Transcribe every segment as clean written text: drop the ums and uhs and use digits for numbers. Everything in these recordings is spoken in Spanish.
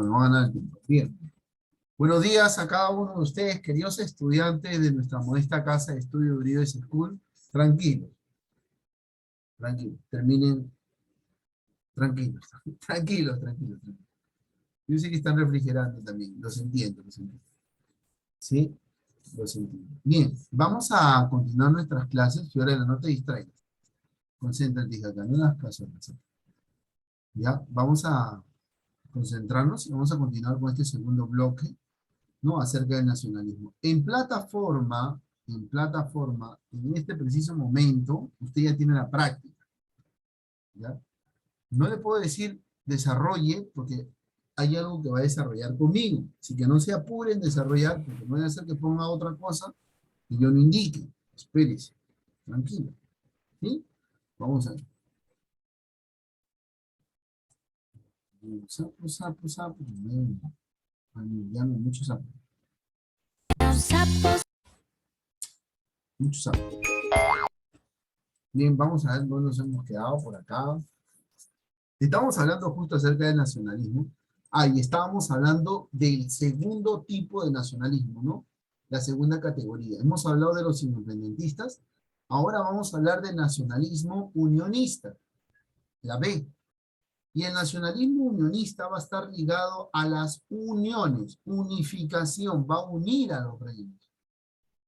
Bueno, van a ganar el tiempo. Bien. Buenos días a cada uno de ustedes, queridos estudiantes de nuestra modesta casa de estudio Uribe School. Tranquilos, tranquilos, terminen tranquilos, tranquilos, tranquilos. Yo sé que están refrigerando también, los entiendo, los entiendo. ¿Sí? Los entiendo. Bien, vamos a continuar nuestras clases. Fiorella, no te distraigas. Concéntrate acá, no las caso. Ya, vamos a concentrarnos y vamos a continuar con este segundo bloque, ¿no? Acerca del nacionalismo. En este preciso momento, usted ya tiene la práctica, ¿ya? No le puedo decir desarrolle, porque hay algo que va a desarrollar conmigo. Así que no se apure en desarrollar, porque no voy a hacer que ponga otra cosa y yo no indique. Espérese, tranquilo. ¿Sí? Vamos a ver. Sapo, sapo, sapo. Ya no, muchos sapos. Muchos sapos. Bien, vamos a ver dónde nos hemos quedado por acá. Estamos hablando justo acerca del nacionalismo. Y estábamos hablando del segundo tipo de nacionalismo, ¿no? La segunda categoría. Hemos hablado de los independentistas. Ahora vamos a hablar del nacionalismo unionista, la B. Y el nacionalismo unionista va a estar ligado a las uniones, unificación, va a unir a los reinos,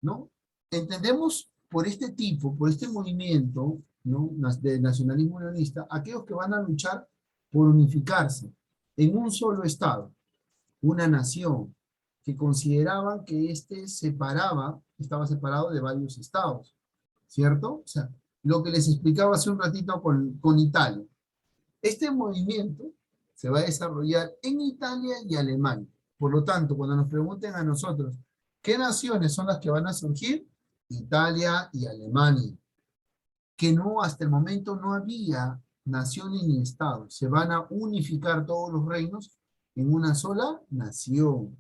¿no? Entendemos por este tipo, por este movimiento, ¿no? De nacionalismo unionista, aquellos que van a luchar por unificarse en un solo estado, una nación, que consideraban que estaba separado de varios estados, ¿cierto? O sea, lo que les explicaba hace un ratito con Italia. Este movimiento se va a desarrollar en Italia y Alemania. Por lo tanto, cuando nos pregunten a nosotros, ¿qué naciones son las que van a surgir? Italia y Alemania. Que no, hasta el momento no había naciones ni estados. Se van a unificar todos los reinos en una sola nación.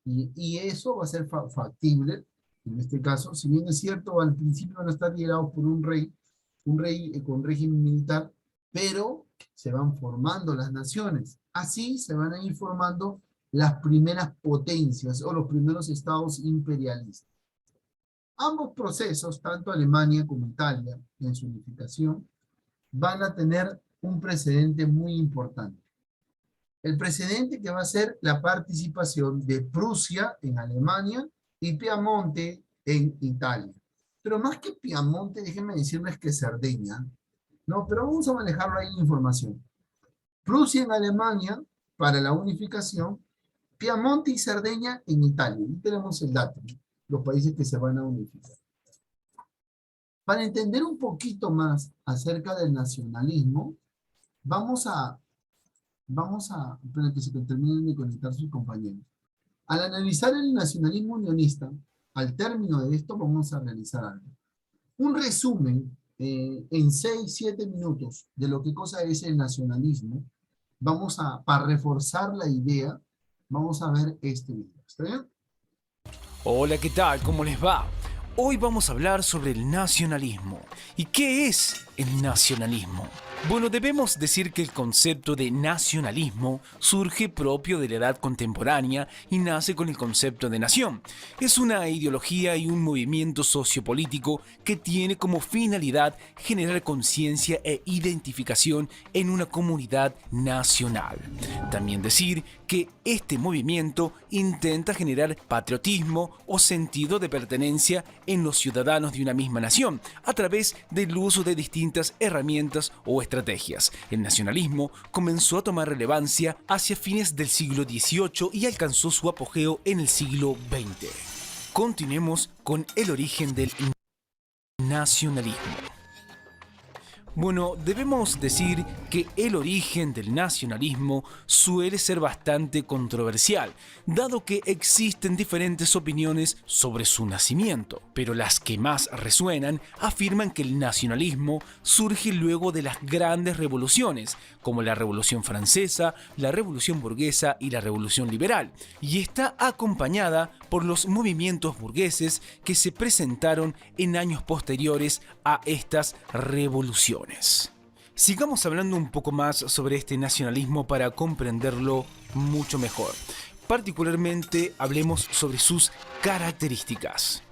Y eso va a ser factible, en este caso, si bien es cierto, al principio van a estar liderados por un rey con régimen militar, pero se van formando las naciones. Así se van a ir formando las primeras potencias o los primeros estados imperialistas. Ambos procesos, tanto Alemania como Italia, en su unificación, van a tener un precedente muy importante. El precedente que va a ser la participación de Prusia en Alemania y Piamonte en Italia. Pero más que Piamonte, déjenme decirles que Cerdeña, no, pero vamos a manejarlo ahí en información. Prusia en Alemania para la unificación, Piamonte y Cerdeña en Italia. Ahí tenemos el dato, ¿no? Los países que se van a unificar. Para entender un poquito más acerca del nacionalismo, vamos a espera que se terminen de conectar sus compañeros. Al analizar el nacionalismo unionista, al término de esto vamos a realizar algo. Un resumen en 6-7 minutos de lo que cosa es el nacionalismo. Para reforzar la idea, vamos a ver este video. ¿Está bien? Hola, ¿qué tal? ¿Cómo les va? Hoy vamos a hablar sobre el nacionalismo. ¿Y qué es el nacionalismo? Bueno, debemos decir que el concepto de nacionalismo surge propio de la edad contemporánea y nace con el concepto de nación. Es una ideología y un movimiento sociopolítico que tiene como finalidad generar conciencia e identificación en una comunidad nacional. También decir que este movimiento intenta generar patriotismo o sentido de pertenencia en los ciudadanos de una misma nación a través del uso de distintas herramientas o estrategias. El nacionalismo comenzó a tomar relevancia hacia fines del siglo XVIII y alcanzó su apogeo en el siglo XX. Continuemos con el origen del nacionalismo. Bueno, debemos decir que el origen del nacionalismo suele ser bastante controversial, dado que existen diferentes opiniones sobre su nacimiento, pero las que más resuenan afirman que el nacionalismo surge luego de las grandes revoluciones, como la Revolución Francesa, la Revolución Burguesa y la Revolución Liberal, y está acompañada por los movimientos burgueses que se presentaron en años posteriores a estas revoluciones. Sigamos hablando un poco más sobre este nacionalismo para comprenderlo mucho mejor. Particularmente hablemos sobre sus características.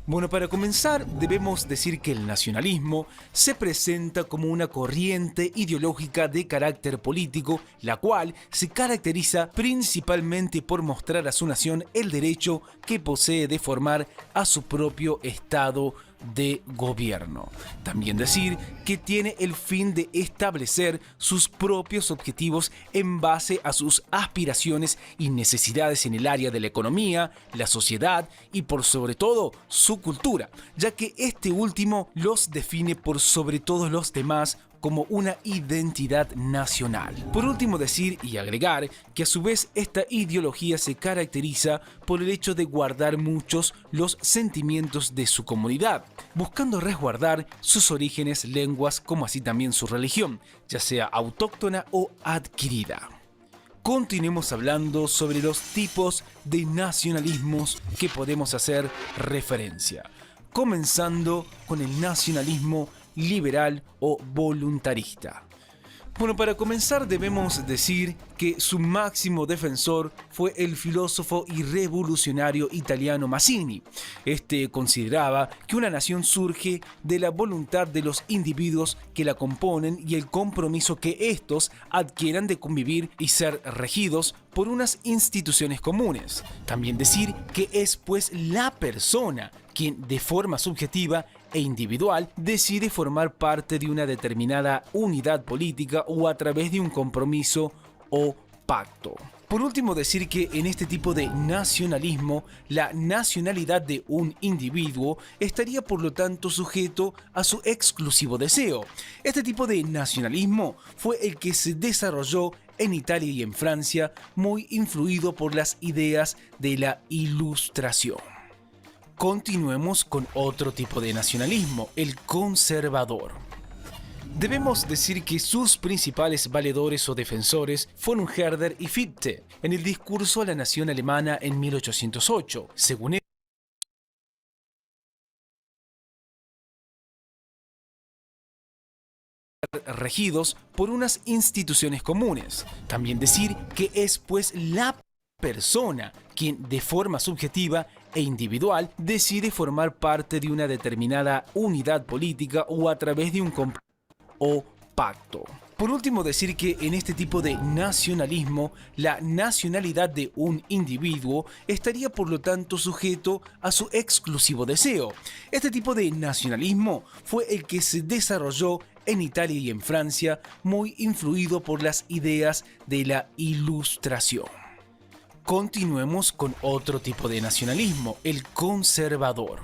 Bueno, para comenzar, debemos decir que el nacionalismo se presenta como una corriente ideológica de carácter político, la cual se caracteriza principalmente por mostrar a su nación el derecho que posee de formar a su propio Estado de gobierno. También decir que tiene el fin de establecer sus propios objetivos en base a sus aspiraciones y necesidades en el área de la economía, la sociedad y por sobre todo su cultura, ya que este último los define por sobre todos los demás como una identidad nacional. Por último, decir y agregar que a su vez esta ideología se caracteriza por el hecho de guardar muchos los sentimientos de su comunidad, buscando resguardar sus orígenes, lenguas, como así también su religión, ya sea autóctona o adquirida. Continuemos hablando sobre los tipos de nacionalismos que podemos hacer referencia, comenzando con el nacionalismo liberal o voluntarista. Bueno, para comenzar debemos decir que su máximo defensor fue el filósofo y revolucionario italiano Mazzini. Este consideraba que una nación surge de la voluntad de los individuos que la componen y el compromiso que estos adquieran de convivir y ser regidos por unas instituciones comunes. También decir que es pues la persona quien de forma subjetiva e individual decide formar parte de una determinada unidad política o a través de un compromiso o pacto. Por último, decir que en este tipo de nacionalismo, la nacionalidad de un individuo estaría por lo tanto sujeto a su exclusivo deseo. Este tipo de nacionalismo fue el que se desarrolló en Italia y en Francia, muy influido por las ideas de la Ilustración. Continuemos con otro tipo de nacionalismo, el conservador. Debemos decir que sus principales valedores o defensores fueron Herder y Fichte en el discurso a la nación alemana en 1808. Según él, regidos por unas instituciones comunes. También decir que es pues la persona quien de forma subjetiva e individual decide formar parte de una determinada unidad política o a través de un compromiso o pacto. Por último, decir que en este tipo de nacionalismo, la nacionalidad de un individuo estaría por lo tanto sujeto a su exclusivo deseo. Este tipo de nacionalismo fue el que se desarrolló en Italia y en Francia, muy influido por las ideas de la Ilustración. Continuemos con otro tipo de nacionalismo, el conservador.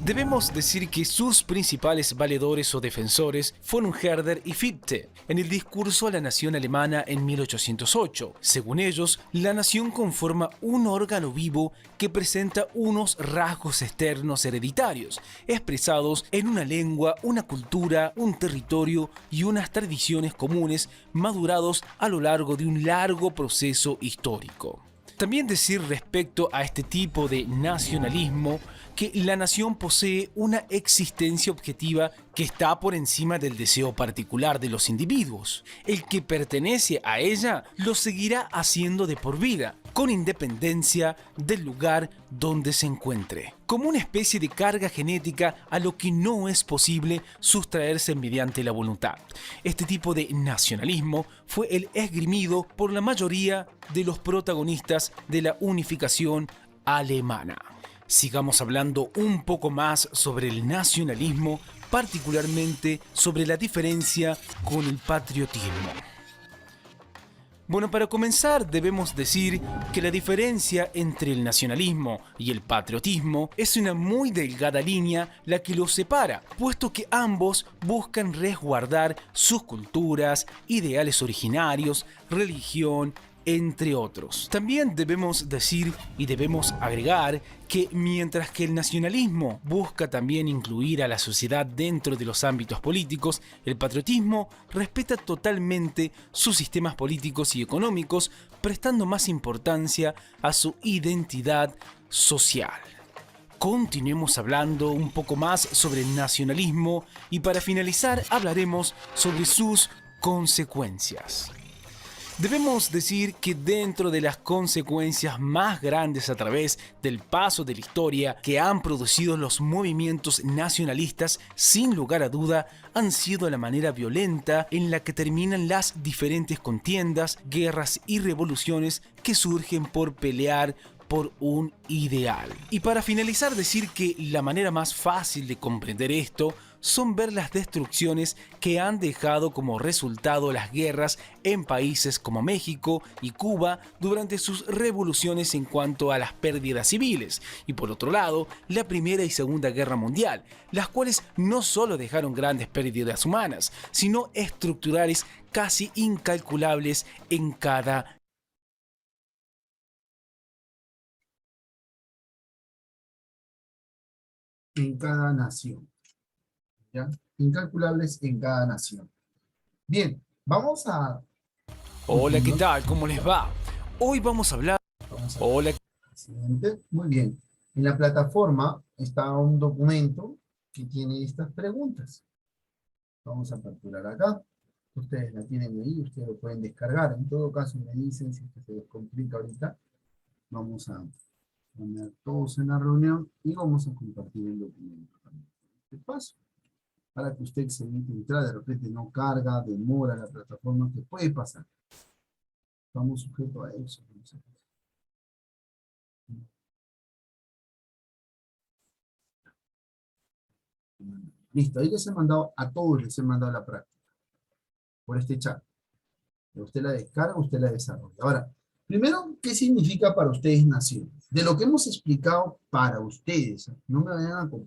Debemos decir que sus principales valedores o defensores fueron Herder y Fichte en el discurso a la nación alemana en 1808. Según ellos, la nación conforma un órgano vivo que presenta unos rasgos externos hereditarios, expresados en una lengua, una cultura, un territorio y unas tradiciones comunes madurados a lo largo de un largo proceso histórico. También decir respecto a este tipo de nacionalismo que la nación posee una existencia objetiva que está por encima del deseo particular de los individuos. El que pertenece a ella lo seguirá haciendo de por vida, con independencia del lugar donde se encuentre, como una especie de carga genética a lo que no es posible sustraerse mediante la voluntad. Este tipo de nacionalismo fue el esgrimido por la mayoría de los protagonistas de la unificación alemana. Sigamos hablando un poco más sobre el nacionalismo, particularmente sobre la diferencia con el patriotismo. Bueno, para comenzar debemos decir que la diferencia entre el nacionalismo y el patriotismo es una muy delgada línea la que los separa, puesto que ambos buscan resguardar sus culturas, ideales originarios, religión, entre otros. También debemos decir y debemos agregar que mientras que el nacionalismo busca también incluir a la sociedad dentro de los ámbitos políticos, el patriotismo respeta totalmente sus sistemas políticos y económicos, prestando más importancia a su identidad social. continuemos hablando un poco más sobre el nacionalismo y para finalizar hablaremos sobre sus consecuencias. Debemos decir que dentro de las consecuencias más grandes a través del paso de la historia que han producido los movimientos nacionalistas, sin lugar a duda, han sido la manera violenta en la que terminan las diferentes contiendas, guerras y revoluciones que surgen por pelear por un ideal. Y para finalizar decir que la manera más fácil de comprender esto son ver las destrucciones que han dejado como resultado las guerras en países como México y Cuba durante sus revoluciones en cuanto a las pérdidas civiles, y por otro lado, la Primera y Segunda Guerra Mundial, las cuales no solo dejaron grandes pérdidas humanas, sino estructurales casi incalculables en cada nación. ¿Ya? Incalculables en cada nación. Bien, vamos a Hola, ¿qué continuar. tal? ¿Cómo les va? Hoy vamos a hablar... Vamos a Hola. siguiente. Muy bien. En la plataforma está un documento que tiene estas preguntas. Vamos a capturar acá. Ustedes la tienen ahí, ustedes lo pueden descargar. En todo caso, me dicen si esto se les complica ahorita. Vamos a poner todos en la reunión y vamos a compartir el documento. Este paso, para que usted se evite entrar, de repente no carga, demora la plataforma, que puede pasar. Estamos sujetos a eso. Listo, ahí les he mandado, a todos les he mandado la práctica, por este chat. Usted la descarga, usted la desarrolla. Ahora, primero, ¿qué significa para ustedes nación? De lo que hemos explicado para ustedes, no me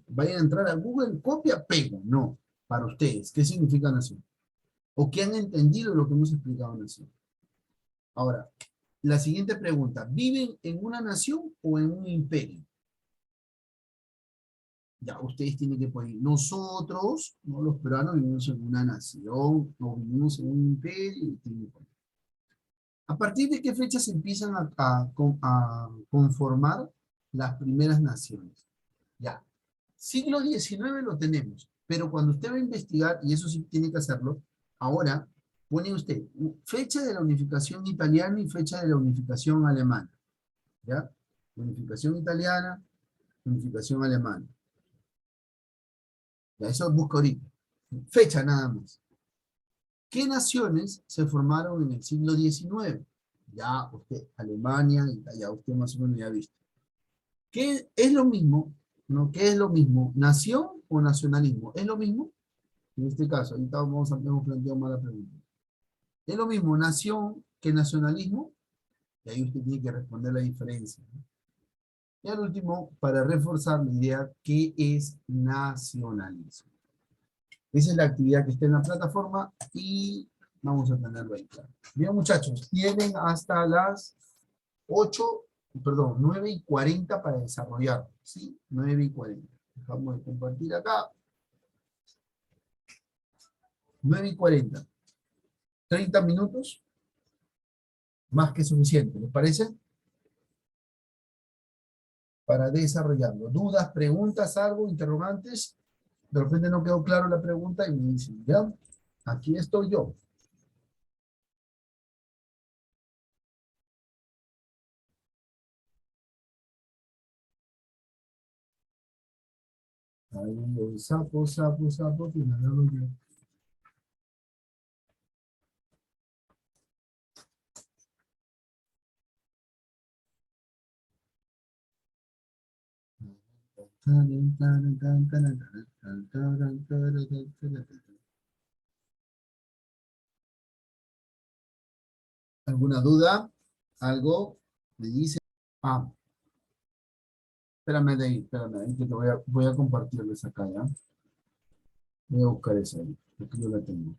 vayan a entrar a Google, copia, pego, no, para ustedes, ¿qué significa nación? ¿O qué han entendido de lo que hemos explicado nación? Ahora, la siguiente pregunta, ¿viven en una nación o en un imperio? Ya, ustedes tienen que poner, nosotros, ¿no? Los peruanos vivimos en una nación, no vivimos en un imperio, y tienen que poner. ¿A partir de qué fecha se empiezan a conformar las primeras naciones? Ya, siglo XIX lo tenemos, pero cuando usted va a investigar, y eso sí tiene que hacerlo, ahora pone usted fecha de la unificación italiana y fecha de la unificación alemana. ¿Ya? Unificación italiana, unificación alemana. Ya, eso busca ahorita. Fecha nada más. ¿Qué naciones se formaron en el siglo XIX? Ya usted, Alemania, ya usted más o menos ya ha visto. ¿Qué es lo mismo? ¿No? ¿Qué es lo mismo? ¿Nación o nacionalismo? ¿Es lo mismo? En este caso, ahorita hemos planteado más la pregunta. ¿Es lo mismo nación que nacionalismo? Y ahí usted tiene que responder la diferencia, ¿no? Y al último, para reforzar la idea, ¿qué es nacionalismo? Esa es la actividad que está en la plataforma y vamos a tenerlo ahí claro. Bien, muchachos, tienen hasta las 8, perdón, 9:40 para desarrollar, ¿sí? 9:40. Dejamos de compartir acá. 9:40. 30 minutos, más que suficiente, ¿les parece? Para desarrollarlo. ¿Dudas, preguntas, algo, interrogantes? De repente no quedó claro la pregunta y me dicen, ya, aquí estoy yo. Ahí voy, sapo, sapo, sapo, y me agarro yo. ¿Alguna duda? ¿Algo? ¿Me dice? Ah, espérame de ahí, que voy a compartirles acá, ¿ya? Voy a buscar esa ahí, porque yo la tengo.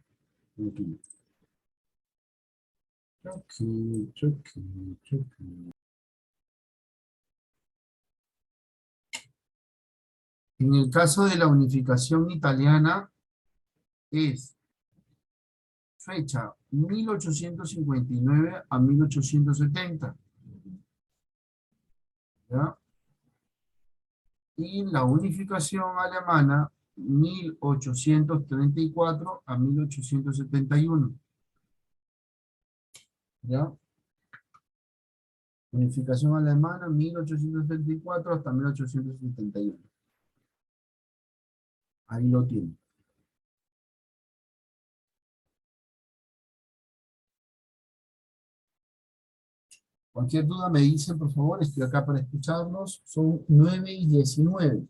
Aquí. Chucky, Chucky, Chucky. En el caso de la unificación italiana, es fecha 1859 a 1870. ¿Ya? y la unificación alemana 1834 a 1871. ¿Ya? Unificación alemana 1834 hasta 1871. Ahí lo tiene. Cualquier duda me dicen, por favor, estoy acá para escucharlos. Son 9:19.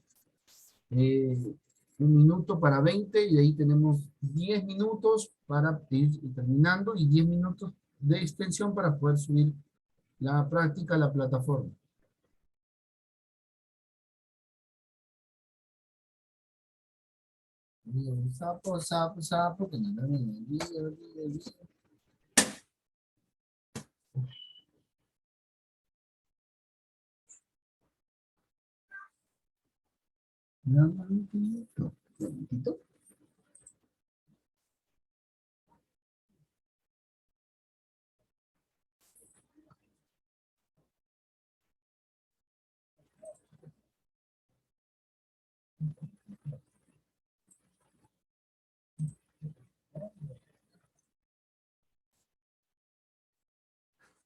Un minuto para 20 y ahí tenemos 10 minutos para ir terminando y 10 minutos de extensión para poder subir la práctica a la plataforma. Sapo, sapo, sapo, que no me olvide. Un momentito.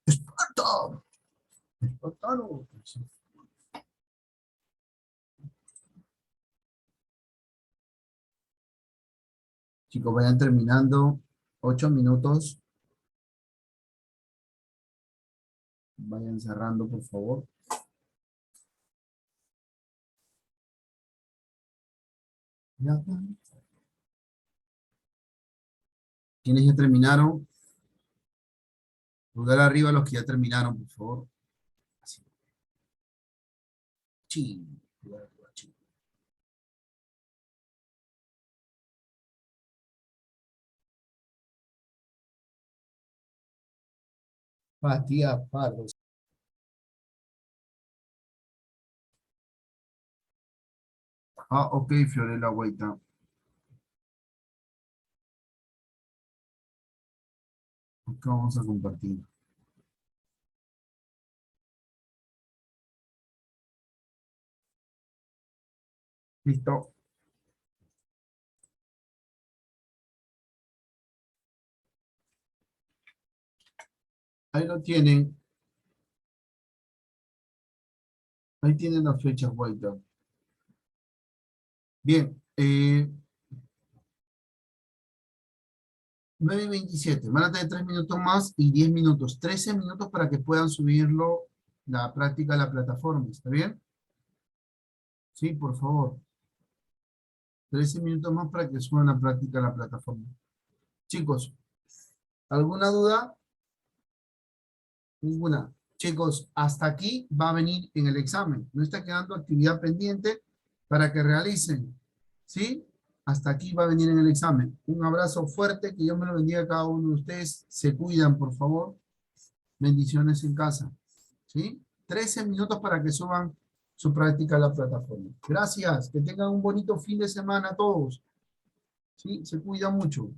¡Esparta! ¡Espartano! Chicos, vayan terminando. 8 minutos. Vayan cerrando, por favor. Ya. ¿Quiénes ya terminaron? Pulgar arriba los que ya terminaron, por favor. Así. Sí. Pulgar arriba, sí. Matías Parros. Ah, ok, Fiorella Guaita. Acá vamos a compartir. Listo. Ahí lo tienen. Ahí tienen las fechas, Guaita. Bien. 9:27. Van a tener 3 minutos más y 10 minutos. 13 minutos para que puedan subirlo la práctica a la plataforma. ¿Está bien? Sí, por favor. 13 minutos más para que suban la práctica a la plataforma. Chicos, ¿alguna duda? Ninguna. Chicos, hasta aquí va a venir en el examen. No está quedando actividad pendiente para que realicen. ¿Sí? Hasta aquí va a venir en el examen. Un abrazo fuerte, que Dios me lo bendiga a cada uno de ustedes. Se cuidan, por favor. Bendiciones en casa. ¿Sí? 13 minutos para que suban su práctica a la plataforma. Gracias. Que tengan un bonito fin de semana a todos. ¿Sí? Se cuidan mucho.